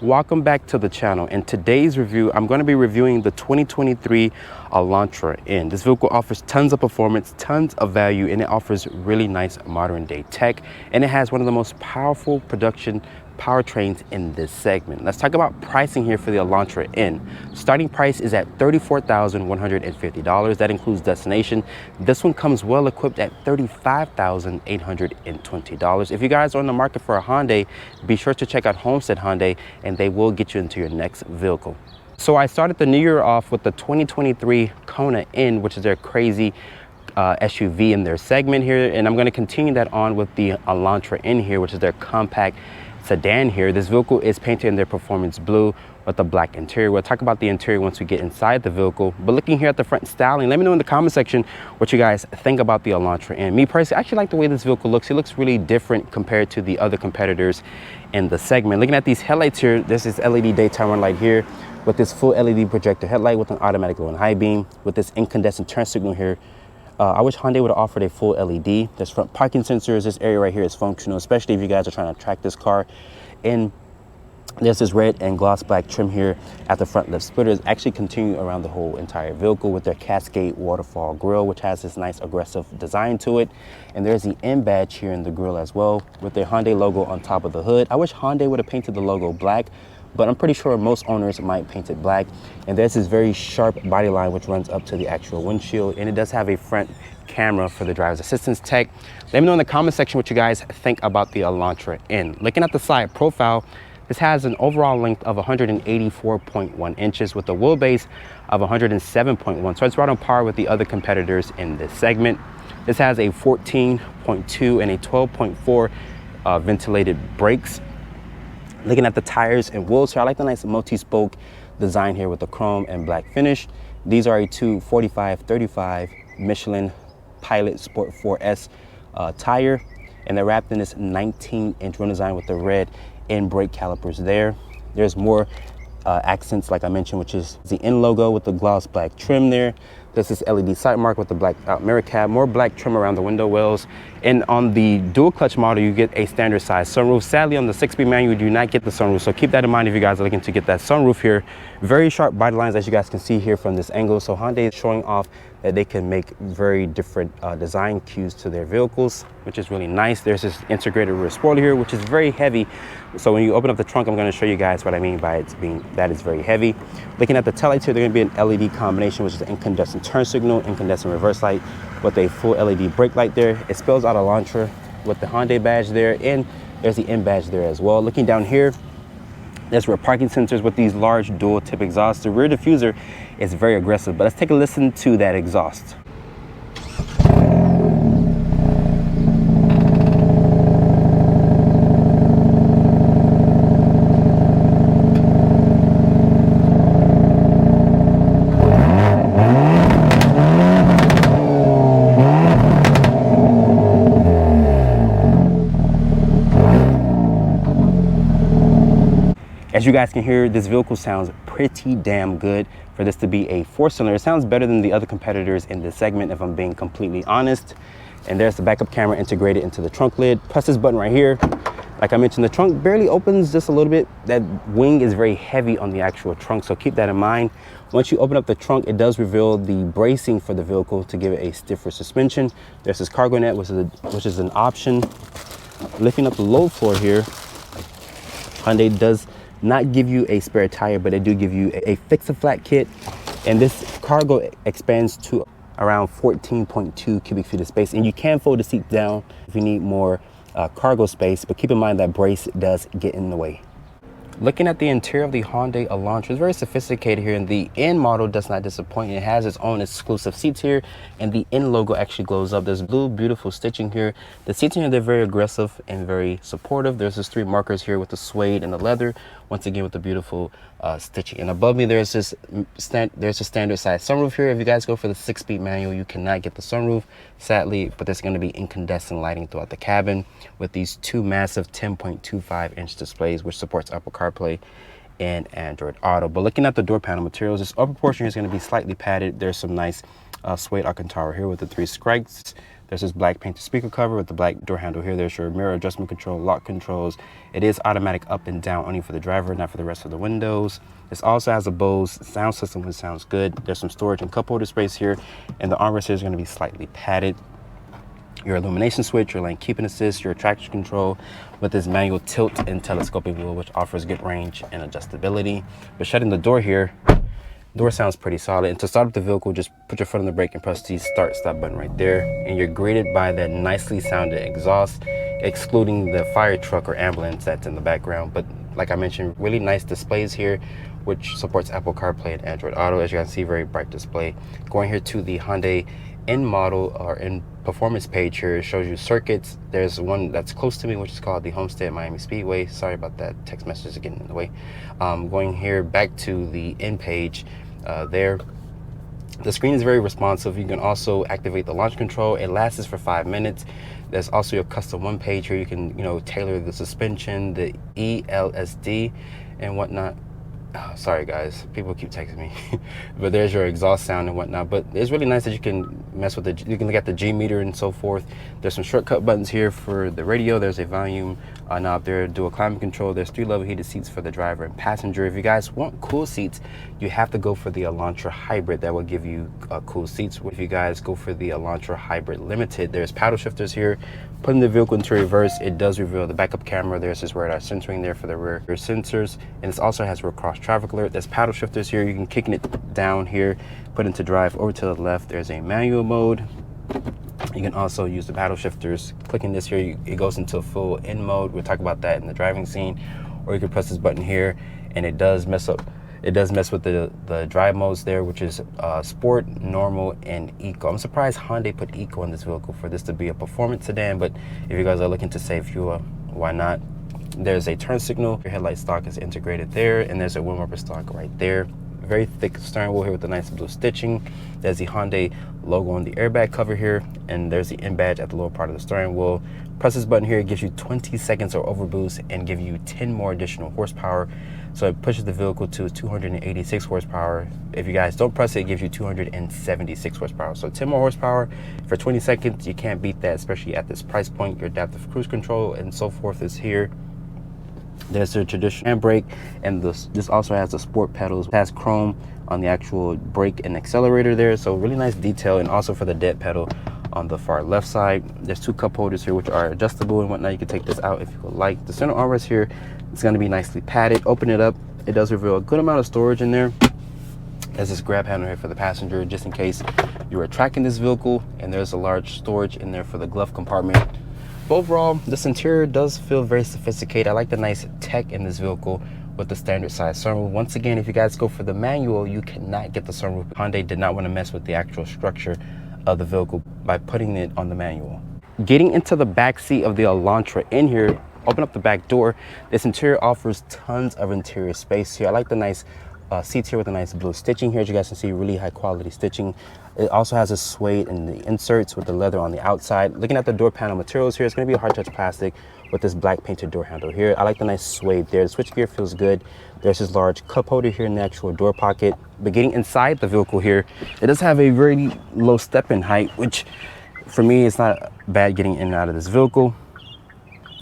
Welcome back to the channel. In today's review, I'm going to be reviewing the 2023 Elantra N. This vehicle offers tons of performance, tons of value, and it offers really nice modern day tech. And it has one of the most powerful production powertrains in this segment. Let's talk about pricing here for the Elantra N. Starting price is at $34,150. That includes destination. This one comes well equipped at $35,820. If you guys are on the market for a Hyundai, be sure to check out Homestead Hyundai and they will get you into your next vehicle. So I started the new year off with the 2023 Kona N, which is their crazy SUV in their segment here, and I'm going to continue that on with the Elantra N here, which is their compact sedan here. This vehicle is painted in their performance blue with a black interior. We'll talk about the interior once we get inside the vehicle, but looking here at the front styling, let me know in the comment section what you guys think about the Elantra N. Me personally, I actually like the way this vehicle looks. It looks really different compared to the other competitors in the segment. Looking at these headlights here, this is LED daytime running light here with this full LED projector headlight with an automatic low and high beam with this incandescent turn signal here. I wish Hyundai would have offered a full LED. There's front parking sensors. This area right here is functional, especially if you guys are trying to track this car. And there's this red and gloss black trim here at the front lip splitters. Actually continue around the whole entire vehicle with their Cascade waterfall grille, which has this nice aggressive design to it. And there's the M badge here in the grille as well with their Hyundai logo on top of the hood. I wish Hyundai would have painted the logo black, but I'm pretty sure most owners might paint it black. And there's this very sharp body line which runs up to the actual windshield, and it does have a front camera for the driver's assistance tech. Let me know in the comment section what you guys think about the Elantra N. Looking at the side profile, this has an overall length of 184.1 inches with a wheelbase of 107.1, so it's right on par with the other competitors in this segment. This has a 14.2 and a 12.4 ventilated brakes. Looking at the tires and wheels here, I like the nice multi-spoke design here with the chrome and black finish. These are a 245/35 Michelin Pilot Sport 4S tire, and they're wrapped in this 19-inch rim design with the red and brake calipers there. There's more accents, like I mentioned, which is the N logo with the gloss black trim there. There's this LED side mark with the black mirror cap, more black trim around the window wells. And on the dual clutch model, you get a standard size sunroof. Sadly, on the 6-speed manual, you do not get the sunroof. So keep that in mind if you guys are looking to get that sunroof here. Very sharp body lines, as you guys can see here from this angle. So Hyundai is showing off that they can make very different design cues to their vehicles, which is really nice. There's this integrated rear spoiler here, which is very heavy. So when you open up the trunk, I'm going to show you guys what I mean by it being that is very heavy. Looking at the taillights here, they're going to be an LED combination, which is an incandescent turn signal, incandescent reverse light with a full LED brake light there. It spells out Elantra with the Hyundai badge there, and there's the M badge there as well. Looking down here, there's rear parking sensors with these large dual tip exhausts. The rear diffuser is very aggressive, but let's take a listen to that exhaust. As you guys can hear, this vehicle sounds pretty damn good for this to be a 4-cylinder. It sounds better than the other competitors in this segment, if I'm being completely honest. And there's the backup camera integrated into the trunk lid. Press this button right here. Like I mentioned, the trunk barely opens just a little bit. That wing is very heavy on the actual trunk, so keep that in mind. Once you open up the trunk, it does reveal the bracing for the vehicle to give it a stiffer suspension. There's this cargo net, which is an option. Lifting up the load floor here, Hyundai does not give you a spare tire, but they do give you a fix-a-flat kit, and this cargo expands to around 14.2 cubic feet of space, and you can fold the seat down if you need more cargo space, but keep in mind that brace does get in the way. Looking at the interior of the Hyundai Elantra, it's very sophisticated here, and the N model does not disappoint. It has its own exclusive seats here, and the N logo actually glows up. There's blue, beautiful stitching here. The seats here, they're very aggressive and very supportive. There's just 3 markers here with the suede and the leather, once again with the beautiful stitching. And above me, there's a standard size sunroof here. If you guys go for the 6-speed manual, you cannot get the sunroof, sadly, but there's going to be incandescent lighting throughout the cabin with these 2 massive 10.25-inch displays, which supports Apple CarPlay and Android Auto. But looking at the door panel materials, this upper portion here is going to be slightly padded. There's some nice suede Alcantara here with the 3 stripes. There's this black painted speaker cover with the black door handle here. There's your mirror adjustment control, lock controls. It is automatic up and down only for the driver, not for the rest of the windows. This also has a Bose sound system, which sounds good. There's some storage and cup holder space here, and the armrest here is going to be slightly padded. Your illumination switch, your lane keeping assist, your traction control with this manual tilt and telescoping wheel, which offers good range and adjustability. But shutting the door here, door sounds pretty solid. And to start up the vehicle, just put your foot on the brake and press the start stop button right there. And you're greeted by that nicely sounding exhaust, excluding the fire truck or ambulance that's in the background. But like I mentioned, really nice displays here, which supports Apple CarPlay and Android Auto. As you can see, very bright display. Going here to the Hyundai in model or in performance page here, it shows you circuits. There's one that's close to me, which is called the Homestead Miami Speedway. Sorry about that, text message is getting in the way. Going here back to the in page, there the screen is very responsive. You can also activate the launch control. It lasts for 5 minutes. There's also your custom one page here. You can, you know, tailor the suspension, the ELSD and whatnot. Oh, sorry guys, people keep texting me. But there's your exhaust sound and whatnot. But it's really nice that you can mess with you can look at the G meter and so forth. There's some shortcut buttons here for the radio. There's a volume knob there, dual climate control. There's 3 level heated seats for the driver and passenger. If you guys want cool seats, you have to go for the Elantra Hybrid. That will give you cool seats. If you guys go for the Elantra Hybrid Limited, there's paddle shifters here. Putting the vehicle into reverse, it does reveal the backup camera. There's this radar centering there for the rear sensors, and this also has rear cross traffic alert. There's paddle shifters here. You can kick it down here, put into drive. Over to the left, there's a manual mode. You can also use the paddle shifters. Clicking this here, it goes into full in mode. We'll talk about that in the driving scene. Or you can press this button here, and it does mess with the drive modes there, which is sport, normal, and eco. I'm surprised Hyundai put eco in this vehicle for this to be a performance sedan, but if you guys are looking to save fuel, why not? There's a turn signal. Your headlight stock is integrated there, and there's a wind wiper stock right there. Very thick steering wheel here with the nice blue stitching. There's the Hyundai logo on the airbag cover here, and there's the M badge at the lower part of the steering wheel. Press this button here, it gives you 20 seconds of overboost and give you 10 more additional horsepower. So it pushes the vehicle to 286 horsepower. If you guys don't press it, it gives you 276 horsepower. So 10 more horsepower for 20 seconds. You can't beat that, especially at this price point. Your adaptive cruise control and so forth is here. There's the traditional handbrake, and this also has the sport pedals. It has chrome on the actual brake and accelerator there. So really nice detail, and also for the dead pedal on the far left side. There's 2 cup holders here, which are adjustable and whatnot. You can take this out if you would like. The center armrest here, it's going to be nicely padded. Open it up, it does reveal a good amount of storage in there. There's this grab handle here for the passenger, just in case you are tracking this vehicle, and there's a large storage in there for the glove compartment. But overall, this interior does feel very sophisticated. I like the nice tech in this vehicle with the standard size sunroof. Once again, if you guys go for the manual, you cannot get the sunroof. Hyundai did not want to mess with the actual structure of the vehicle by putting it on the manual. Getting into the back seat of the Elantra in here, open up the back door. This interior offers tons of interior space here. I like the nice seats here with the nice blue stitching here. As you guys can see, really high quality stitching. It also has a suede in the inserts with the leather on the outside. Looking at the door panel materials here, it's going to be a hard touch plastic with this black painted door handle here. I like the nice suede there. The switchgear feels good. There's this large cup holder here in the actual door pocket. But getting inside the vehicle here, it does have a very low step-in height, which for me, it's not bad getting in and out of this vehicle.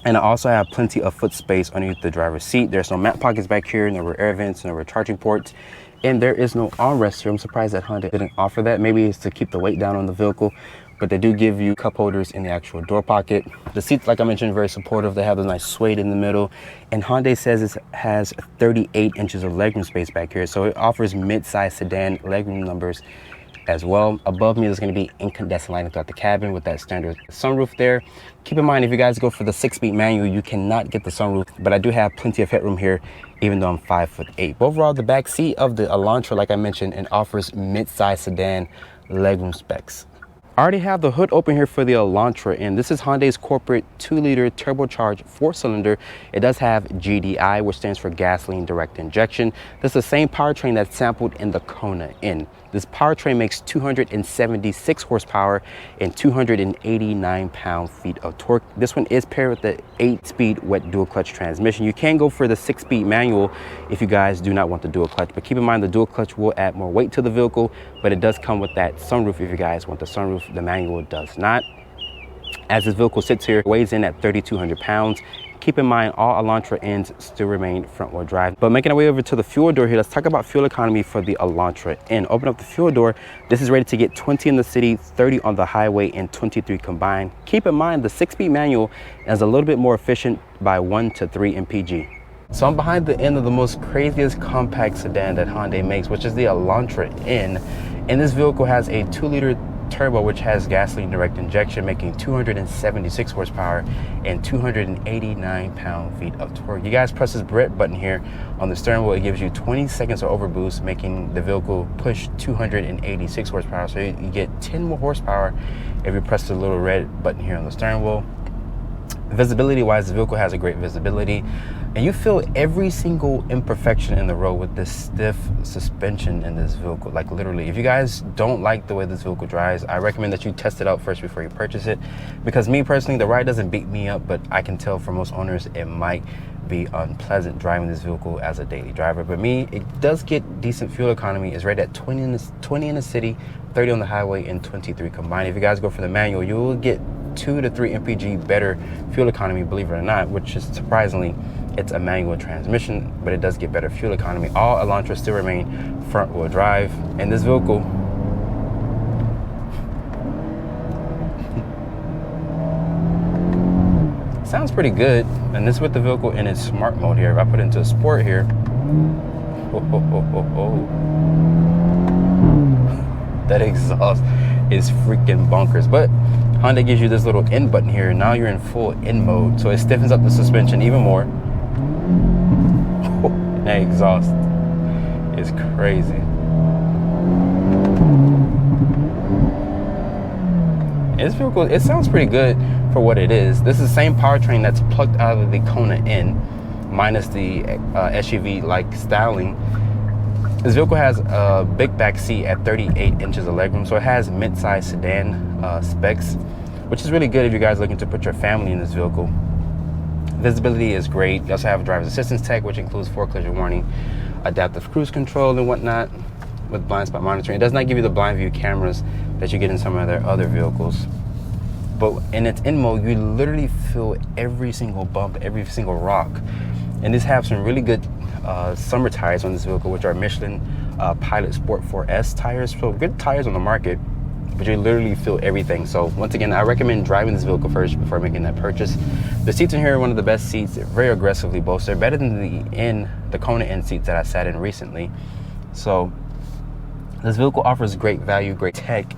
And I also have plenty of foot space underneath the driver's seat. There's no mat pockets back here, no rear air vents, no rear charging ports. And there is no armrest here. I'm surprised that Hyundai didn't offer that. Maybe it's to keep the weight down on the vehicle, but they do give you cup holders in the actual door pocket. The seats, like I mentioned, very supportive. They have a nice suede in the middle. And Hyundai says it has 38 inches of legroom space back here. So it offers mid-size sedan legroom numbers as well. Above me, there's going to be incandescent lighting throughout the cabin with that standard sunroof there. Keep in mind, if you guys go for the 6-speed manual, you cannot get the sunroof, but I do have plenty of headroom here, even though I'm 5'8". Overall, the back seat of the Elantra, like I mentioned, it offers mid-size sedan legroom specs. I already have the hood open here for the Elantra, and this is Hyundai's corporate 2-liter turbocharged 4-cylinder. It does have GDI, which stands for gasoline direct injection. This is the same powertrain that's sampled in the Kona N. This powertrain makes 276 horsepower and 289 pound-feet of torque. This one is paired with the 8-speed wet dual clutch transmission. You can go for the 6-speed manual if you guys do not want the dual clutch, but keep in mind the dual clutch will add more weight to the vehicle, but it does come with that sunroof if you guys want the sunroof. The manual does not. As this vehicle sits here, it weighs in at 3,200 pounds. Keep in mind, all Elantra Ns still remain front wheel drive. But making our way over to the fuel door here, let's talk about fuel economy for the Elantra N. Open up the fuel door. This is rated to get 20 in the city, 30 on the highway, and 23 combined. Keep in mind, the 6-speed manual is a little bit more efficient by 1 to 3 mpg. So I'm behind the end of the most craziest compact sedan that Hyundai makes, which is the Elantra N. And this vehicle has a 2-liter turbo, which has gasoline direct injection, making 276 horsepower and 289 pound-feet of torque. You guys press this button here on the steering wheel, it gives you 20 seconds of overboost, making the vehicle push 286 horsepower. So you get 10 more horsepower if you press the little red button here on the steering wheel. Visibility wise, the vehicle has a great visibility, and you feel every single imperfection in the road with this stiff suspension in this vehicle. Like literally, if you guys don't like the way this vehicle drives, I recommend that you test it out first before you purchase it, because me personally, the ride doesn't beat me up, but I can tell for most owners it might be unpleasant driving this vehicle as a daily driver. But me, it does get decent fuel economy. It's rated at 20 in the city, 30 on the highway, and 23 combined. If you guys go for the manual, you will get 2 to 3 mpg better fuel economy, believe it or not, which is surprisingly, it's a manual transmission, but it does get better fuel economy. All Elantras still remain front wheel drive, and this vehicle sounds pretty good. And this with the vehicle in its smart mode here. If I put it into sport here, that exhaust is freaking bonkers. But Hyundai gives you this little N button here. Now you're in full N mode, so it stiffens up the suspension even more. That exhaust is crazy. This vehicle, it sounds pretty good for what it is. This is the same powertrain that's plucked out of the Kona N, minus the SUV-like styling. This vehicle has a big back seat at 38 inches of legroom, so it has mid-size sedan specs, which is really good if you guys are looking to put your family in this vehicle. Visibility is great. You also have a driver's assistance tech, which includes forward collision warning, adaptive cruise control, and whatnot with blind spot monitoring. It does not give you the blind view cameras that you get in some of their other vehicles. But in its N mode, you literally feel every single bump, every single rock. And this has some really good summer tires on this vehicle, which are Michelin Pilot Sport 4S tires. So good tires on the market, but you literally feel everything. So once again, I recommend driving this vehicle first before making that purchase. The seats in here are one of the best seats. They're very aggressively bolstered, better than the Kona N seats that I sat in recently. So this vehicle offers great value, great tech,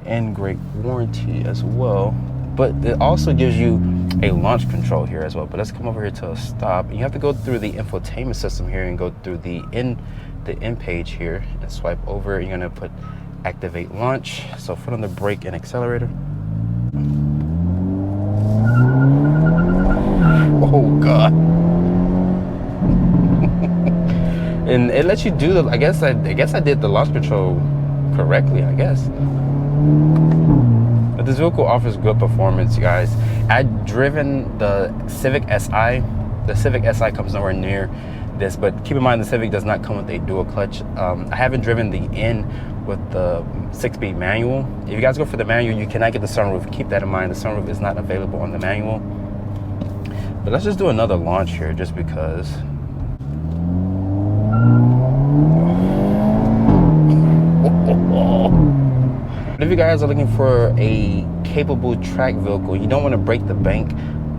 and great warranty as well. But it also gives you a launch control here as well. But let's come over here to a stop. You have to go through the infotainment system here and go through the in page here and swipe over. You're gonna put activate launch. So foot on the brake and accelerator. Oh God. And it lets you do the, I guess I did the launch control correctly, I guess. But this vehicle offers good performance, you guys. I've driven the Civic Si. The Civic Si comes nowhere near this, but keep in mind the Civic does not come with a dual clutch. I haven't driven the N with the 6-speed manual. If you guys go for the manual, you cannot get the sunroof. Keep that in mind. The sunroof is not available on the manual. But let's just do another launch here just because. But if you guys are looking for a capable track vehicle, you don't want to break the bank,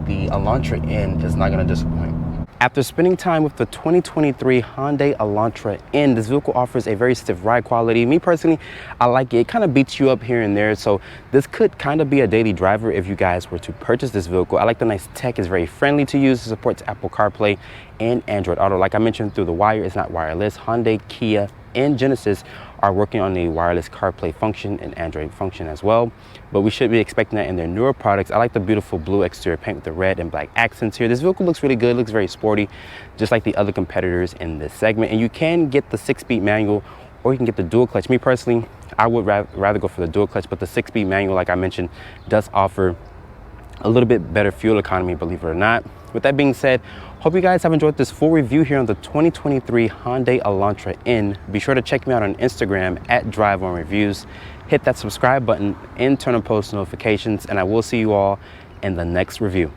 the Elantra N is not going to disappoint. After spending time with the 2023 Hyundai Elantra N, this vehicle offers a very stiff ride quality. Me personally, I like it. It kind of beats you up here and there, so this could kind of be a daily driver if you guys were to purchase this vehicle. I like the nice tech. It's very friendly to use. It supports Apple CarPlay and Android Auto. Like I mentioned through the wire, it's not wireless. Hyundai, Kia, and Genesis are working on a wireless CarPlay function and Android function as well, but we should be expecting that in their newer products. I like the beautiful blue exterior paint with the red and black accents here. This vehicle looks really good, looks very sporty, just like the other competitors in this segment. And you can get the 6-speed manual or you can get the dual clutch. Me personally, I would rather go for the dual clutch, but the 6-speed manual, like I mentioned, does offer a little bit better fuel economy, believe it or not. With that being said, hope you guys have enjoyed this full review here on the 2023 Hyundai Elantra N. Be sure to check me out on Instagram at DriveOnReviews. hit that subscribe button and turn on post notifications, and I will see you all in the next review.